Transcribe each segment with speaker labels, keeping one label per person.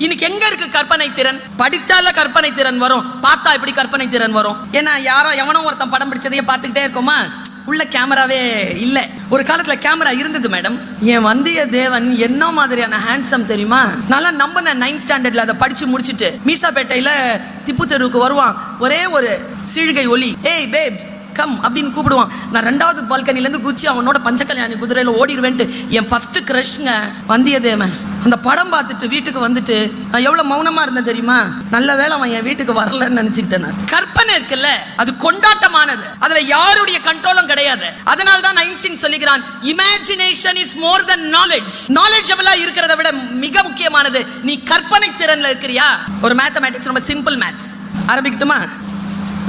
Speaker 1: இன்னைக்கு எங்க இருக்கு கற்பனை திறன்? படிச்சால கற்பனை திறன் வரும், பார்த்தா எப்படி கற்பனை திறன் வரும்? ஏன்னா எவனோ ஒருத்தன் படம் பிடிச்சதையே பார்த்துக்கிட்டே இருக்கோமா, உள்ள கேமராவே இல்ல. ஒரு காலத்துல கேமரா இருந்தது மேடம். என் வந்தியத்தேவன் என்ன மாதிரியான ஹேண்ட்ஸம் தெரியுமா? நல்லா நம்பின 9th ஸ்டாண்டர்ட்ல அதை படிச்சு முடிச்சுட்டு மீசாப்பேட்டையில திப்பு தெருவுக்கு வருவான். ஒரே ஒரு சீழ்கை ஒலி, ஏய் பேப்ஸ் கம் அப்படின்னு கூப்பிடுவான். நான் 2வது பால்கனிலேருந்து குச்சி அவனோட பஞ்சகல்யாணி குதிரையில் ஓடிடுவேன்ட்டு என் ஃபர்ஸ்ட் கிரஷ்ங்க வந்தியத்தேவன். அந்த படம் பார்த்துட்டு வீட்டுக்கு வந்துட்டு நான் எவ்வளோ மௌனமாக இருந்தேன் தெரியுமா? நல்ல வேளை அவன் என் வீட்டுக்கு வரலன்னு நினச்சிக்கிட்டேன். நான் கற்பனை இருக்குல்ல, அது கொண்டாட்டமானது, அதில் யாருடைய கண்ட்ரோலும் கிடையாது. அதனால தான் ஐன்ஸ்டீன் சொல்லுகிறான், imagination is more than knowledge. நாலேஜபிளா இருக்கிறத விட மிக முக்கியமானது நீ கற்பனை திறன்ல இருக்கிறியா? ஒரு மேத்தமேட்டிக்ஸ் ரொம்ப சிம்பிள் மேத்ஸ் ஆரம்பிக்கட்டுமா?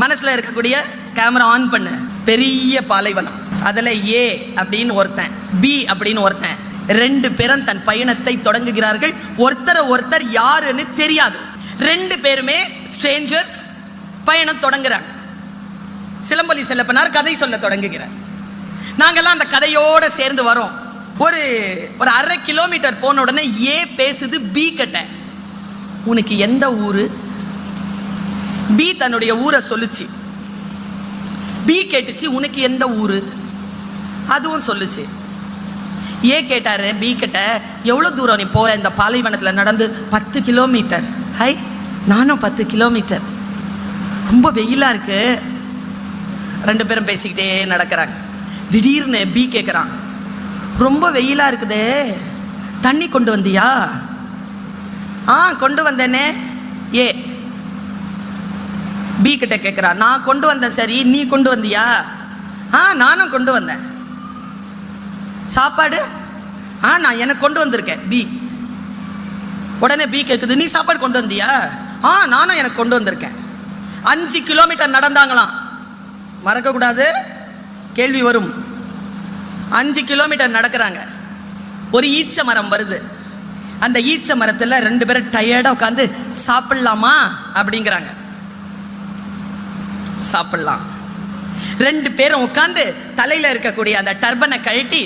Speaker 1: மனசுல இருக்கக்கூடிய கேமரா ஆன் பண்ணு. பெரிய பாலைவனம், அதுல ஏ அப்படின்னு ஒருத்தன், பி அப்படின்னு ஒருத்தன், 2 பேரும் தன் பயணத்தை தொடங்குகிறார்கள். ஒருத்தர் யாருன்னு தெரியாது. 2 பேருமே ஸ்ட்ரேஞ்சர்ஸ். பயணம் தொடங்குறாங்க. சிலம்பொலி செல்லப்பனார் கதை சொல்ல தொடங்குகிறார். நாங்கெல்லாம் அந்த கதையோட சேர்ந்து வரோம். ஒரு 1/2 கிலோமீட்டர் போன உடனே ஏ பேசுது பி கிட்ட, உனக்கு எந்த ஊரு? பி தன்னுடைய ஊரை சொல்லுச்சு. பி கேட்டுச்சு, உனக்கு எந்த ஊரு? அதுவும் சொல்லுச்சு. ஏ கேட்டாரு பி கிட்ட, எவ்வளோ தூரம் நீ போற இந்த பாலைவனத்தில் நடந்து? 10 கிலோமீட்டர். ஹை, நானும் 10 கிலோமீட்டர். ரொம்ப வெயிலா இருக்கு. 2 பேரும் பேசிக்கிட்டே நடக்கிறாங்க. திடீர்னு பி கேட்குறான், ரொம்ப வெயிலா இருக்குதே, தண்ணி கொண்டு வந்தியா? கொண்டு வந்தேனே. ஏ பி கிட்ட கேட்குறா, நான் கொண்டு வந்தேன், சரி நீ கொண்டு வந்தியா? நானும் கொண்டு வந்தேன். சாப்பாடு? நான் எனக்கு கொண்டு வந்திருக்கேன். பி உடனே பி கேட்குது, நீ சாப்பாடு கொண்டு வந்தியா? நானும் எனக்கு கொண்டு வந்திருக்கேன். 5 கிலோமீட்டர் நடந்தாங்களாம். மறக்கக்கூடாது, கேள்வி வரும். 5 கிலோமீட்டர் நடக்கிறாங்க. ஒரு ஈச்ச மரம் வருது. அந்த ஈச்ச மரத்தில் 2 பேரும் டயர்டாக உட்காந்து சாப்பிடலாமா அப்படிங்கிறாங்க. சாப்பிடலாம். 2 பேரும் உட்காந்து தலையில் இருக்கக்கூடிய அந்த டர்பனை கழட்டி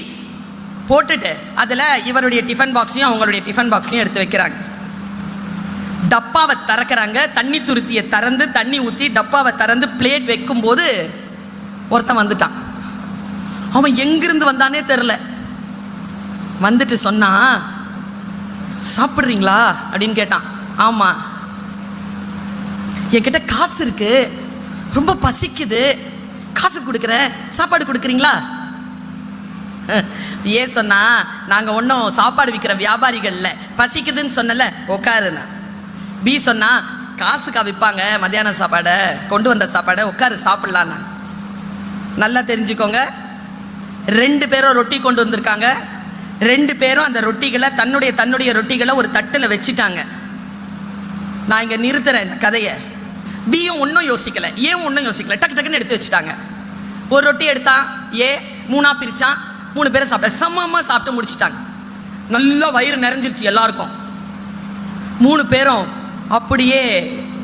Speaker 1: போட்டுட்டு அதில் இவருடைய டிஃபன் பாக்ஸையும் அவங்களுடைய டிஃபன் பாக்ஸையும் எடுத்து வைக்கிறாங்க. டப்பாவை திறக்கிறாங்க. தண்ணி துருத்தியை திறந்து தண்ணி ஊற்றி டப்பாவை திறந்து பிளேட் வைக்கும்போது ஒருத்தன் வந்துட்டான். அவன் எங்கிருந்து வந்தானே தெரில. வந்துட்டு சொன்னா, சாப்பிட்றீங்களா அப்படின்னு கேட்டான். ஆமாம், என்கிட்ட காசு இருக்கு, ரொம்ப பசிக்குது, காசு கொடுக்குறேன், சாப்பாடு கொடுக்குறீங்களா? ஏன் சொன்னா, நாங்கள் ஒன்றும் சாப்பாடு விற்கிற வியாபாரிகள் இல்லை, பசிக்குதுன்னு சொன்னல உட்காருண்ணா. பி சொன்னா, காசுக்கா விற்பாங்க மத்தியானம் சாப்பாடை, கொண்டு வந்த சாப்பாடை, உட்காரு சாப்பிட்லான்னா. நல்லா தெரிஞ்சுக்கோங்க, 2 பேரும் ரொட்டி கொண்டு வந்திருக்காங்க. 2 பேரும் அந்த ரொட்டிகளை தன்னுடைய ரொட்டிகளை ஒரு தட்டில் வச்சுட்டாங்க. நான் இங்கே நிறுத்துறேன் இந்த கதையை. பியும் ஒன்றும் யோசிக்கலை, ஏன் ஒன்றும் யோசிக்கலை, டக்குன்னு எடுத்து வச்சுட்டாங்க. ஒரு ரொட்டி எடுத்தான், ஏ 3ஆ பிரித்தான். 3 பேரை சமமாக சாப்பிட்டு முடிச்சிட்டாங்க. நல்லா வயிறு நிறைஞ்சிருச்சு எல்லாருக்கும். 3 பேரும் அப்படியே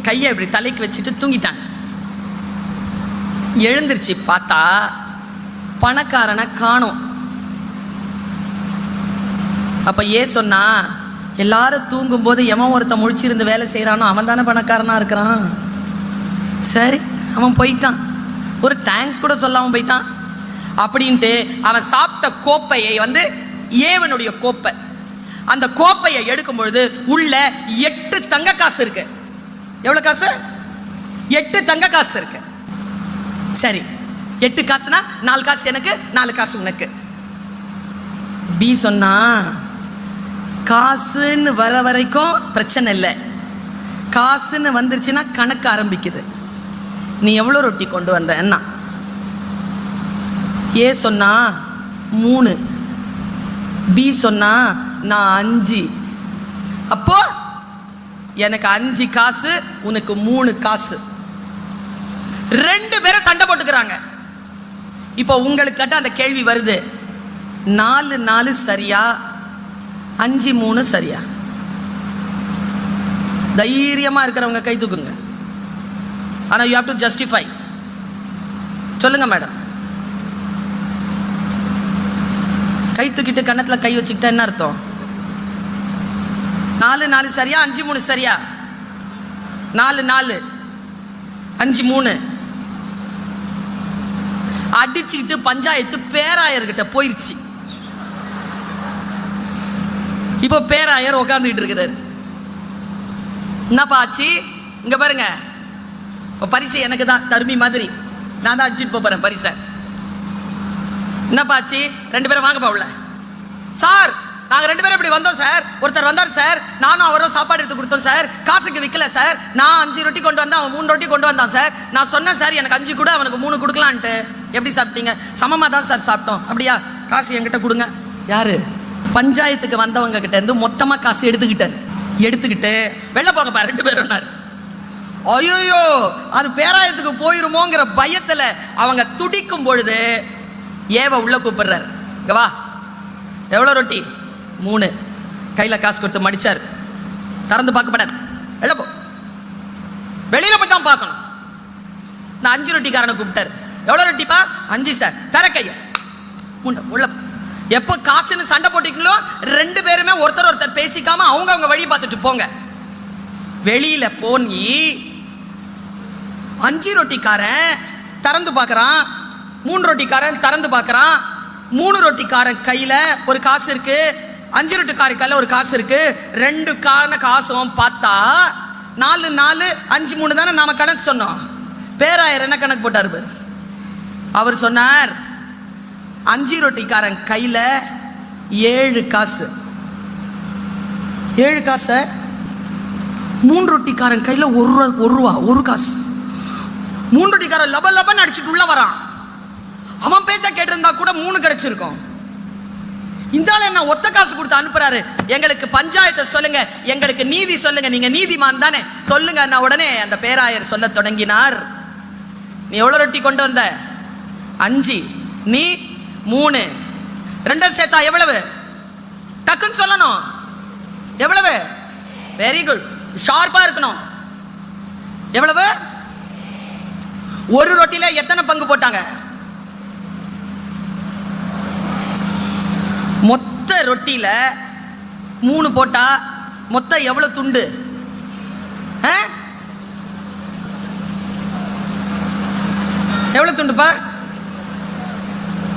Speaker 1: கையை இப்படி தலைக்கு வச்சுட்டு தூங்கிட்டாங்க. எழுந்திருச்சு பார்த்தா பணக்காரனை காணோம். அப்ப ஏ சொன்னா, எல்லாரும் தூங்கும்போது எவன் ஒருத்தன் முழிச்சிருந்து வேலை செய்கிறானோ அவன் தானே பணக்காரனா இருக்கிறான். சரி, அவன் போயிட்டான், ஒரு தேங்க்ஸ் கூட சொல்லாமல் போயிட்டான் அப்படின்ட்டு அவன் சாப்பிட்ட கோப்பையை ஏவனுடைய கோப்பை, அந்த கோப்பையை எடுக்கும் பொழுது உள்ள 8 தங்க காசு இருக்கு. எவ்வளவு காசு? 8 தங்க காசு இருக்கு. சரி, 8 காசுனா 4 காசு எனக்கு, 4 காசு உனக்கு. பி சொன்னா, காசுன்னு வர வரைக்கும் பிரச்சனை இல்லை, காசுன்னு வந்துருச்சுன்னா கணக்கு ஆரம்பிக்குது. நீ எவ்வளோ ரொட்டி கொண்டு வந்தன்னா? ஏ சொன்னா 3, பி சொன்னா நான் 5. அப்போ எனக்கு 5 காசு, உனக்கு 3 காசு. 2 பேரும் சண்டை போட்டுக்கிறாங்க. இப்போ உங்களுக்கு கிட்ட அந்த கேள்வி வருது, 4 சரியா, 5 சரியா? தைரியமா இருக்கிறவங்க கை தூக்குங்க. ஆனால் யூ ஹேவ் டு ஜஸ்டிஃபை. சொல்லுங்க மேடம். கை தூக்கிட்டு கன்னத்தில் கை வச்சுக்கிட்டா என்ன அர்த்தம்? 4 4 சரியா, 5 3 சரியா? 4 4 5 3 அடிச்சுக்கிட்டு பஞ்சாயத்து பேராயர்கிட்ட போயிருச்சு. இப்போ பேராயர் உட்காந்துக்கிட்டு இருக்கிறாரு. என்னப்பா ஆச்சு? இங்க பாருங்க, பரிசு எனக்கு தான், தருமி மாதிரி நான் தான் அடிச்சுட்டு போறேன் பரிசை. என்னப்பா ஆச்சு? 2 பேரும் வாங்கப்பா உள்ள. சார், நாங்கள் 2 பேரும் இப்படி வந்தோம் சார். ஒருத்தர் வந்தார் சார், நானும் அவரும் சாப்பாடு எடுத்து கொடுத்தோம் சார். காசுக்கு விற்கல சார். நான் 5 ரொட்டி கொண்டு வந்தேன், அவன் 3 ரொட்டி கொண்டு வந்தான் சார். நான் சொன்னேன் சார் எனக்கு 5 கூட அவனுக்கு 3 கொடுக்கலான்ட்டு. எப்படி சாப்பிட்டீங்க? சமமாக தான் சார் சாப்பிட்டோம். அப்படியா? காசு என்கிட்ட கொடுங்க. யாரு? பஞ்சாயத்துக்கு வந்தவங்க கிட்ட இருந்து மொத்தமாக காசு எடுத்துக்கிட்டு வெளில போங்கப்பா 2 பேரும். ஐயோ, அது பேராயத்துக்கு போயிருமோங்கிற பயத்தில் அவங்க துடிக்கும் பொழுது ஏவ உள்ள கூப்பிடுறாரு. இங்க வா, எவ்வளோ ரொட்டி? 3. கையில் காசு கொடுத்து மடிச்சார். திறந்து பார்க்கப்படாது, வெளில போ. வெளியில போய் தான் பார்க்கணும். நான் 5 ரொட்டிக்காரனை கூப்பிட்டாரு. எவ்வளோ ரொட்டிப்பா? 5 சார். தர கைய உள்ள. எப்போ காசுன்னு சண்டை போட்டிங்களோ 2 பேருமே ஒருத்தர் பேசிக்காம அவங்க வழி பார்த்துட்டு போங்க. வெளியில போனி 5 ரொட்டிக்காரன் திறந்து பார்க்கறான், 3 ரொட்டிக்காரன் திறந்து பார்க்கறான். 3 ரொட்டிக்காரன் கையில ஒரு காசு இருக்கு, 5 ரொட்டிக்காரன் கையில ஒரு காசு இருக்கு. 2 காரண காசும் பார்த்தா 4 4 5 3 தானே நாம கணக்கு சொன்னோம். பேராயர் என்ன கணக்கு போட்டார்? அவர் சொன்னார், 5 ரொட்டிக்காரன் கையில 7 காசு. 7 காசு. 3 ரொட்டிக்காரன் கையில 1 ரூபா 1 காசு. 3 ரொட்டிக்காரன் லப லபன்னு அடிச்சுட்டு உள்ள வரான். அவன் பேச்ச கேட்டிருந்தா கூட 3 கிடைச்சிருக்கும். இந்த ஆள் என்ன ஒத்த காசு கொடுத்து அனுப்புறாரு. எங்களுக்கு பஞ்சாயத்தை சொல்லுங்க, எங்களுக்கு நீதி சொல்லுங்க, நீங்க நீதிமான் தானே சொல்லுங்க. நான் உடனே அந்த பேராயர் சொல்ல தொடங்கினார். நீ எவ்வளவு ரொட்டி கொண்டு வந்த? 5. நீ 3. 2 சேர்த்தா எவ்வளவு? டக்குன்னு சொல்லணும். எவ்வளவு? வெரி குட், ஷார்ப்பா இருக்கணும். எவ்வளவு? 1 ரொட்டியில எத்தனை பங்கு போட்டாங்க? மொத்த ரொட்டியில 3 போட்டா மொத்தம் எவ்வளவு துண்டு? எவ்வளவு துண்டுப்பா?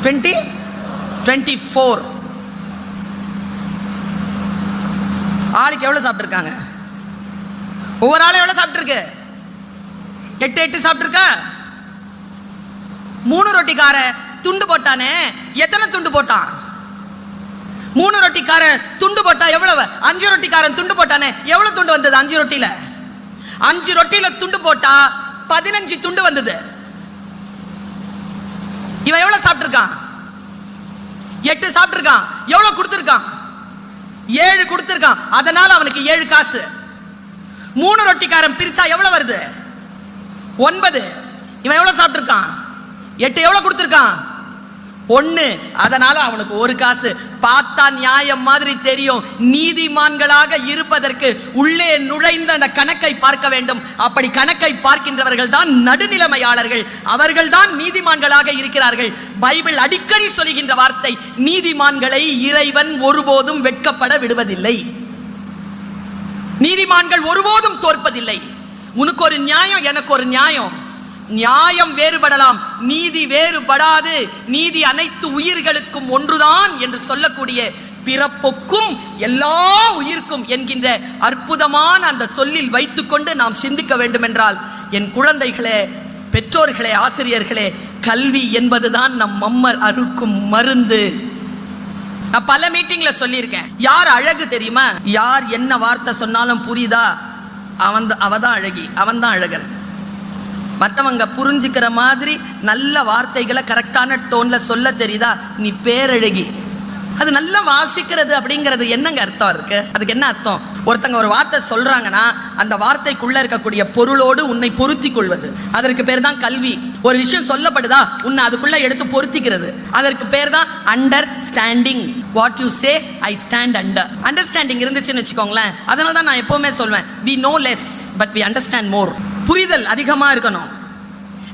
Speaker 1: 24. ஆளுக்கு எவ்வளவு சாப்பிட்டுருக்காங்க? ஒவ்வொரு ஆளும் எவ்வளவு சாப்பிட்டுருக்கு? 8 சாப்பிட்டுருக்கா? 3 ரொட்டிக்கார துண்டு போட்டானே, எத்தனை துண்டு போட்டான்? 3 ரொட்டிக்காரன் துண்டு போட்டா எவ்வளவு? 5 ரொட்டிக்காரன் துண்டு போட்டானே, எவ்வளவு துண்டு வந்தது? 5 ரொட்டியில 5 ரொட்டியில துண்டு போட்டா 15 துண்டு வந்தது. இவன் எவ்வளவு சாப்பிட்டுருக்கான்? 8 சாப்பிட்டுருக்கான். எவ்வளவு கொடுத்துருக்கான்? 7 கொடுத்துருக்கான். அதனால அவனுக்கு 7 காசு. 3 ரொட்டிக்காரன் பிரிச்சா எவ்வளவு வருது? 9. இவன் எவ்வளவு சாப்பிட்டுருக்கான்? 8. எவ்வளவு கொடுத்துருக்கான்? 1. அதனால அவனுக்கு 1 காசு. பார்த்தா நியாயம் மாதிரி தெரியும். நீதிமான்களாக இருப்பதற்கு உள்ளே நுழைந்த அந்த கணக்கை பார்க்க வேண்டும். அப்படி கணக்கை பார்க்கின்றவர்கள் தான் நடுநிலைமையாளர்கள், அவர்கள் தான் நீதிமான்களாக இருக்கிறார்கள். பைபிள் அடிக்கடி சொல்கின்ற வார்த்தை, நீதிமான்களை இறைவன் ஒருபோதும் வெட்கப்பட விடுவதில்லை. நீதிமான்கள் ஒருபோதும் தோற்பதில்லை. உனக்கு ஒரு நியாயம், எனக்கு ஒரு நியாயம். நியாயம் வேறுபடலாம், நீதி வேறுபடாது. நீதி அனைத்து உயிர்களுக்கும் ஒன்றுதான் என்று சொல்லக்கூடிய பிறப்புக்கும் எல்லா உயிர்க்கும் என்கின்ற அற்புதமான அந்த சொல்லில் வைத்துக்கொண்டு நாம் சிந்திக்க வேண்டும் என்றால், என் குழந்தைகளே, பெற்றோர்களே, ஆசிரியர்களே, கல்வி என்பதுதான் நம் மம்மர் அறுக்கும் மருந்து. நான் பல மீட்டிங்ல சொல்லியிருக்கேன். யார் அழகு தெரியுமா? யார் என்ன வார்த்தை சொன்னாலும் புரியுதா, அவதான் அழகி, அவன் தான் அழகன். மற்றவங்க புரிஞ்சுக்கிற மாதிரி நல்ல வார்த்தைகளை கரெக்டான டோன்ல சொல்ல தெரியுதா, நீ பேரழகி. அது நல்லா வாசிக்கிறது அப்படிங்கிறது என்னங்க அர்த்தம் இருக்கு? அதுக்கு என்ன அர்த்தம்? ஒருத்தங்க ஒரு வார்த்தை சொல்றாங்கன்னா அந்த வார்த்தைக்குள்ள இருக்கக்கூடிய பொருளோடு உன்னை பொருத்தி கொள்வது, அதற்கு பேர் தான் கல்வி. ஒரு விஷயம் சொல்லப்படுதா, உன்னை அதுக்குள்ள எடுத்து பொருத்திக்கிறது, அதற்கு பேர் தான் understanding. What you say I stand under. Understanding இருந்துச்சுன்னு வச்சுக்கோங்களேன். அதனால தான் நான் எப்பவுமே சொல்வேன், we know less but we understand more. புரிதல் அதிகமா இருக்கணும்.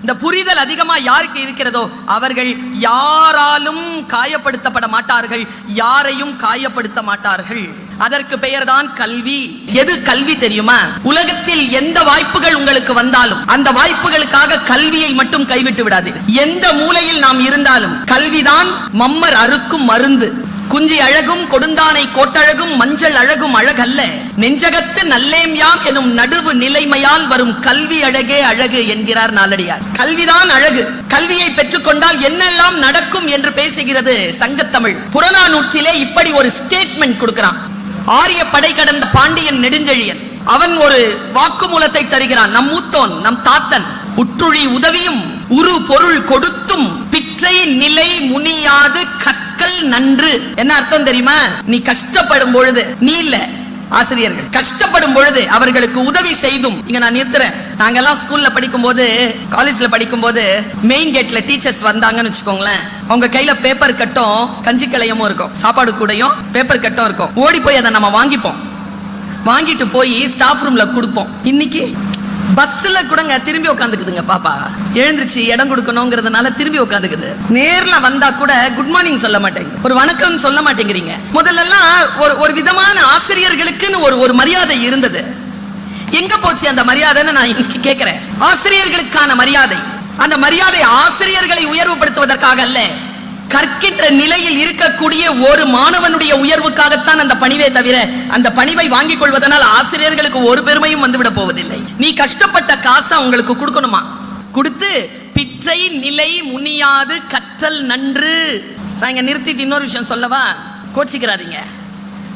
Speaker 1: இந்த புரிதல் அதிகமா யாருக்கு இருக்கிறதோ அவர்கள் யாராலும் காயப்படுத்தப்பட மாட்டார்கள், யாரையும் காயப்படுத்த மாட்டார்கள். அதற்கு பெயர்தான் கல்வி. எது கல்வி தெரியுமா? உலகத்தில் எந்த வாய்ப்புகள் உங்களுக்கு வந்தாலும் அந்த வாய்ப்புகளுக்காக கல்வியை மட்டும் கைவிட்டு விடாது. எந்த மூலையில் நாம் இருந்தாலும் கல்விதான் மம்மர் அறுக்கும் மருந்து. குஞ்சி அழகும் கொடுந்தானை கோட்டழகும் மஞ்சள் அழகும் அழகல்ல, நெஞ்சகத்து நல்லேம் யாம் எனும் நடுவு நிலைமையால் வரும் கல்வி அழகே அழகு என்கிறார் நாலடியார். கல்விதான் அழகு. கல்வியை பெற்றுக்கொண்டால் என்னெல்லாம் நடக்கும் என்று பேசுகிறது சங்கத்தமிழ். புறநானூற்றிலே இப்படி ஒரு ஸ்டேட்மெண்ட் கொடுக்கிறான். ஆரிய படை கடந்த பாண்டியன் நெடுஞ்செழியன் அவன் ஒரு வாக்குமூலத்தை தருகிறான். நம் மூத்தோன், நம் தாத்தன் உற்றுழி உதவியும் உரு பொருள் கொடுத்தும் பிற்றை நிலை முனியாது கற்கள் நன்று. என்ன அர்த்தம் தெரியுமா? நீ கஷ்டப்படும் பொழுது, நீ இல்ல ஆசிரியர்கள் கஷ்டப்படும் பொழுது அவர்களுக்கு உதவி செய்தும். இங்க நான் நிறுத்துறேன். நாங்கெல்லாம் ஸ்கூல்ல படிக்கும் போது, காலேஜ்ல படிக்கும் போது மெயின் கேட்ல டீச்சர்ஸ் வந்தாங்கன்னு வச்சுக்கோங்களேன், அவங்க கையில பேப்பர் கட்டும் கஞ்சி கலையமும் இருக்கும், சாப்பாடு கூடையும் பேப்பர் கட்டும் இருக்கும். ஓடி போய் அதை நம்ம வாங்கிப்போம். வாங்கிட்டு போய் ஸ்டாஃப் ரூம்ல கொடுப்போம். இன்னைக்கு பஸ்ல கூடங்க திரும்பி உட்காந்துக்குதுங்க. பாப்பா எழுந்துருச்சு இடம் கொடுக்கணுங்கிறதுனால திரும்பி உட்காந்துக்குது. நேர்ல வந்தா கூட குட் மார்னிங் சொல்ல மாட்டேங்க, ஒரு வணக்கம் சொல்ல மாட்டேங்கிறீங்க. முதல்ல எல்லாம் ஒரு விதமான ஆசிரியர்களுக்குன்னு ஒரு மரியாதை இருந்தது. எங்க போச்சு அந்த மரியாதைன்னு நான் இன்னைக்கு கேட்கிறேன். ஆசிரியர்களுக்கான மரியாதை, அந்த மரியாதை ஆசிரியர்களை உயர்வுபடுத்துவதற்காக அல்ல, கற்கின்ற நிலையில் இருக்கக்கூடிய ஒரு மாணவனுடைய உயர்வுக்காகத்தான் அந்த பணிவை தவிர, அந்த பணிவை வாங்கிக் கொள்வதனால் ஆசிரியர்களுக்கு ஒரு பெருமையும் வந்துவிட போவதில்லை. நீ கஷ்டப்பட்ட காசை உங்களுக்கு கொடுக்கணுமா? கொடுத்து பிற்றை நிலை முனியாது கற்றல் நன்று. நான் இங்க நிறுத்திட்டு இன்னொரு விஷயம் சொல்லவா? கோச்சிக்கிறாதீங்க.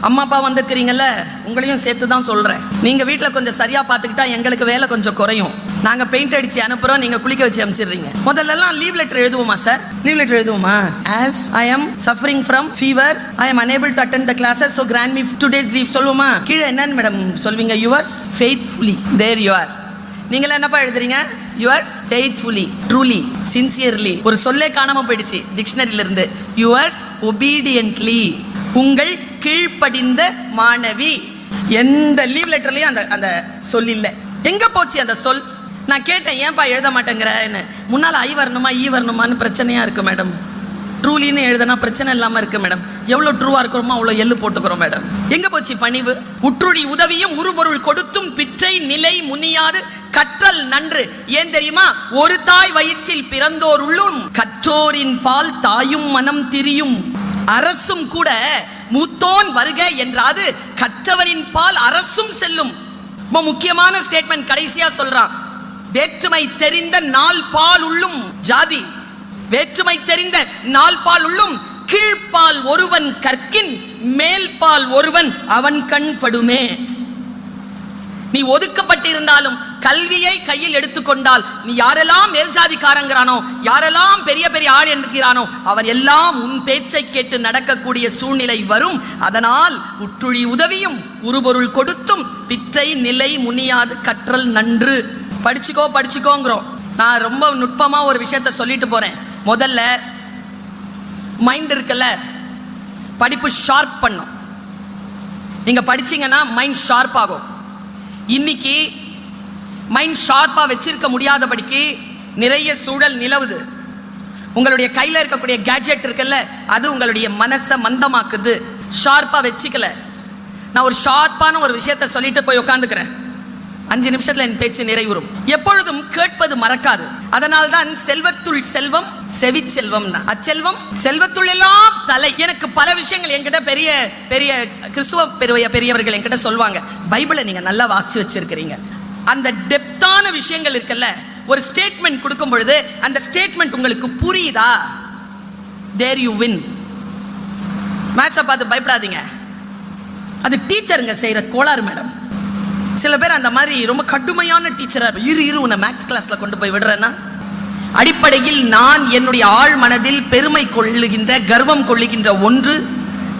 Speaker 1: அம்மா அப்பா வந்திருக்கிறீங்கல்ல, உங்களையும் சேர்த்து தான் சொல்றேன். நீங்க வீட்டுல கொஞ்சம் சரியா பாத்துக்கிட்டா எங்களுக்கு வேலை கொஞ்சம் குறையும். நாங்க பெயிண்ட் அடிச்சு அனுப்புறோம், நீங்க குளிக்க வச்சு அனுப்பிச்சிடுறீங்க. முதல்ல எல்லாம் லீவ் லெட்டர் எழுதுவோமா சார்? லீவ் லெட்டர் எழுதுவோமா? as I am suffering from fever, I am unable to attend the classes, so grant me 2 days leave சொல்லுவோமா? கீழே என்னன்னு மேடம் சொல்வீங்க? yours faithfully. there you are. நீங்க என்னப்பா எழுதுறீங்க? yours faithfully, truly, sincerely. ஒரு சொல்லே காணாம போயிடுச்சு டிக்ஷனரியில இருந்து. yours obediently, உங்கள் கீழ்ப்படிந்த மாணவி. எந்த லீவ் லெட்டர்லயும் அந்த சொல் இல்லை. எங்க போச்சு அந்த சொல்? நான் கேட்டேன், ஏன்பா எழுத மாட்டேங்கிற? முன்னால ஐ வரணுமா ஈ வரணுமான்னு பிரச்சனையா இருக்கு மேடம். ட்ரூலின்னு எழுதுனா பிரச்சனை இல்லாம இருக்கு மேடம். எவ்வளவு ட்ரூவா இருக்கிறோமோ அவ்வளவு எள்ளு போட்டுக்கிறோம் மேடம். எங்க போச்சு பணிவு? உற்றுடி உதவியும் உருபொருள் கொடுத்தும் பிற்றை நிலை முனியாது கற்றல் நன்று. ஏன் தெரியுமா? ஒரு தாய் வயிற்றில் பிறந்தோர் உள்ளும் கற்றோரின் பால் தாயும் மனம் திரியும். அரசும் கூட மூத்தோன் வருக என்றாது கற்றவரின் பால் அரசும் செல்லும். ரொம்ப முக்கியமான ஸ்டேட்மெண்ட் கடைசியா சொல்றான். வேற்றுமை தெரிந்த நாள் பால் உள்ளும் ஜாதி, வேற்றுமை தெரிந்த நாள் பால் உள்ளும் கீழ்பால் ஒருவன் கற்கின் மேல் பால் ஒருவன் அவன் கண் படுமே. நீ ஒதுக்கப்பட்டிருந்தாலும் கல்வியை கையில் எடுத்துக்கொண்டால் நீ யாரெல்லாம் மேல் ஜாதிக்காரங்கிறானோ, யாரெல்லாம் பெரிய பெரிய ஆள் என்கிறானோ, அவர் எல்லாம் உன் பேச்சை கேட்டு நடக்கக்கூடிய சூழ்நிலை வரும். அதனால் உற்றுழி உதவியும் உருபொருள் கொடுத்தும் பிற்றை நிலை முனியாது கற்றல் நன்று. படிச்சுக்கோங்கிறோம். நான் ரொம்ப நுட்பமா ஒரு விஷயத்த சொல்லிட்டு போறேன். முதல்ல மைண்ட் இருக்குல்ல, படிப்பு ஷார்ப் பண்ணும். நீங்க படிச்சீங்கன்னா மைண்ட் ஷார்ப் ஆகும். இன்னைக்கு மைண்ட் ஷார்ப்பா வச்சிருக்க முடியாதபடிக்கு நிறைய சூழல் நிலவுது. உங்களுடைய கையில இருக்கக்கூடிய கேட்ஜெட் இருக்குல்ல, அது உங்களுடைய மனசை மந்தமாக்குது. ஷார்ப்பா வச்சுக்கல. நான் ஒரு ஷார்ப்பான ஒரு விஷயத்த சொல்லிட்டு போய் உட்காந்துக்கிறேன். 5 நிமிஷத்துல என் பேச்சு நிறைவுறும். எப்பொழுதும் கேட்பது மறக்காது. அதனால்தான் செல்வத்துள் செல்வம் செவி செல்வம். அச்செல்வம் செல்வத்துள் எல்லாம் தலை. எனக்கு பல விஷயங்கள் என்கிட்ட பெரிய பெரிய கிறிஸ்துவ பெரியவர்கள் என்கிட்ட சொல்வாங்க, பைபிளை நீங்க நல்லா வாசிச்சு வச்சிருக்கிறீங்க. அந்த டெப்தான விஷயங்கள் இருக்குல்ல, ஒரு ஸ்டேட்மெண்ட் கொடுக்கும் பொழுது அந்த ஸ்டேட்மெண்ட் உங்களுக்கு புரியுதா? there you win. மேத்ஸை பார்த்து பயப்படாதீங்க, அது டீச்சருங்க செய்யற கோளாறு மேடம். சில பேர் அந்த மாதிரி ரொம்ப கடுமையான டீச்சரா இரு உன்னை மேத்ஸ் கிளாஸ்ல கொண்டு போய் விடுறேன்னா, அடிப்படையில் நான் என்னுடைய ஆழ் மனதில் பெருமை கொள்ளுகின்ற கர்வம் கொள்ளுகின்ற ஒன்று,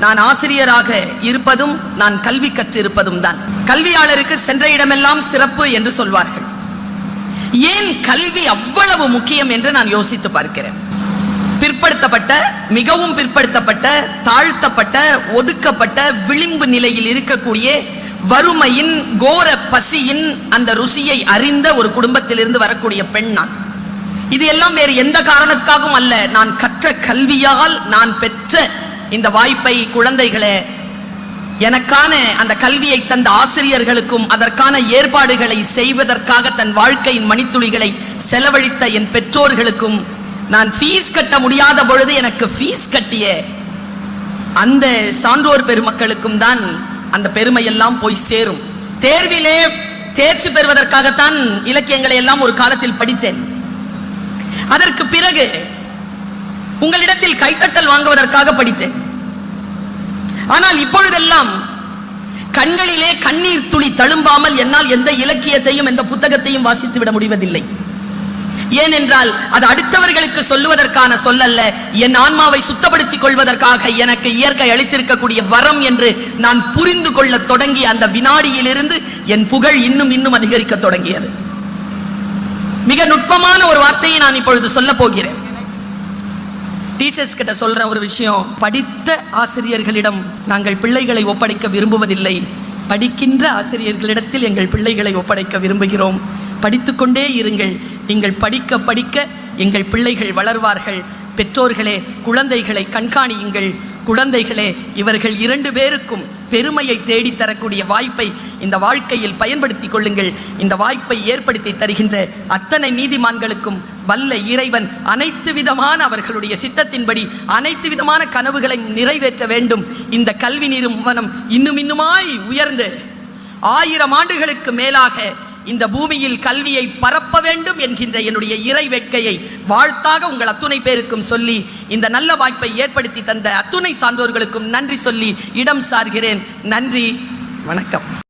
Speaker 1: நான் ஆசிரியராக இருப்பதும் நான் கல்வி கற்று இருப்பதும் தான். கல்வியாளருக்கு சென்ற இடமெல்லாம் சிறப்பு என்று சொல்வார்கள். ஏன் கல்வி அவ்வளவு முக்கியம் என்று நான் யோசித்து பார்க்கிறேன். பிற்படுத்தப்பட்ட, மிகவும் பிற்படுத்தப்பட்ட, தாழ்த்தப்பட்ட, ஒதுக்கப்பட்ட, விளிம்பு நிலையில் இருக்கக்கூடிய வறுமையின் கோர பசியின் அந்த ருசியை அறிந்த ஒரு குடும்பத்திலிருந்து வரக்கூடிய பெண் நான். இது எல்லாம் வேறு எந்த காரணத்துக்காகவும் அல்ல, நான் கற்ற கல்வியால் நான் பெற்ற இந்த வாய்ப்பை குழந்தைகளே எனக்கான அந்த கல்வியை தந்த ஆசிரியர்களுக்கும் அதற்கான ஏற்பாடுகளை செய்வதற்காக தன் வாழ்க்கையின் மணித்துளிகளை செலவழித்த என் பெற்றோர்களுக்கும், நான் ஃபீஸ் கட்ட முடியாத பொழுது எனக்கு ஃபீஸ் கட்டிய அந்த சான்றோர் பெருமக்களுக்கும் தான் அந்த பெருமை எல்லாம் போய் சேரும். தேர்விலே தேர்ச்சி பெறுவதற்காகத்தான் இலக்கியங்களை எல்லாம் ஒரு காலத்தில் படித்தேன். அதற்கு பிறகு உங்களிடத்தில் கைத்தட்டல் வாங்குவதற்காக படித்தேன். ஆனால் இப்பொழுதெல்லாம் கண்களிலே கண்ணீர் துளி தழும்பாமல் என்னால் எந்த இலக்கியத்தையும் எந்த புத்தகத்தையும் வாசித்து விட முடிவதில்லை. ஏனென்றால் அது அடுத்தவர்களுக்கு சொல்லுவதற்கான சொல்லல்ல, என் ஆன்மாவை சுத்தப்படுத்திக் கொள்வதற்காக எனக்கு இயற்கை அளித்திருக்கக்கூடிய வரம் என்று நான் புரிந்து கொள்ள தொடங்கிய அந்த வினாடியிலிருந்து என் புகழ் இன்னும் இன்னும் அதிகரிக்க தொடங்கியது. மிக நுட்பமான ஒரு வார்த்தையை நான் இப்பொழுது சொல்ல போகிறேன். டீச்சர்ஸ் கிட்ட சொல்ற ஒரு விஷயம், படித்த ஆசிரியர்களிடம் நாங்கள் பிள்ளைகளை ஒப்படைக்க விரும்புவதில்லை, படிக்கின்ற ஆசிரியர்களிடத்தில் எங்கள் பிள்ளைகளை ஒப்படைக்க விரும்புகிறோம். படித்துக்கொண்டே இருங்கள், நீங்கள் படிக்க படிக்க எங்கள் பிள்ளைகள் வளர்வார்கள். பெற்றோர்களே, குழந்தைகளை கண்காணியுங்கள். குழந்தைகளே, இவர்கள் 2 பேருக்கும் பெருமையை தேடித்தரக்கூடிய வாய்ப்பை இந்த வாழ்க்கையில் பயன்படுத்திக் கொள்ளுங்கள். இந்த வாய்ப்பை ஏற்படுத்தி தருகின்ற அத்தனை நீதிமான்களுக்கும் வல்ல இறைவன் அனைத்து விதமான அவர்களுடைய சித்தத்தின்படி அனைத்து விதமான கனவுகளை நிறைவேற்ற வேண்டும். இந்த கல்வி நிறுவனம் இன்னும் இன்னுமாய் உயர்ந்து 1000 ஆண்டுகளுக்கு மேலாக இந்த பூமியில் கல்வியை பரப்ப வேண்டும் என்கின்ற என்னுடைய இறை வேட்கையை வாழ்த்தாக உங்கள் அத்துணை பேருக்கும் சொல்லி, இந்த நல்ல வாய்ப்பை ஏற்படுத்தி தந்த அத்துணை சான்றோர்களுக்கும் நன்றி சொல்லி இடம் சார்கிறேன். நன்றி, வணக்கம்.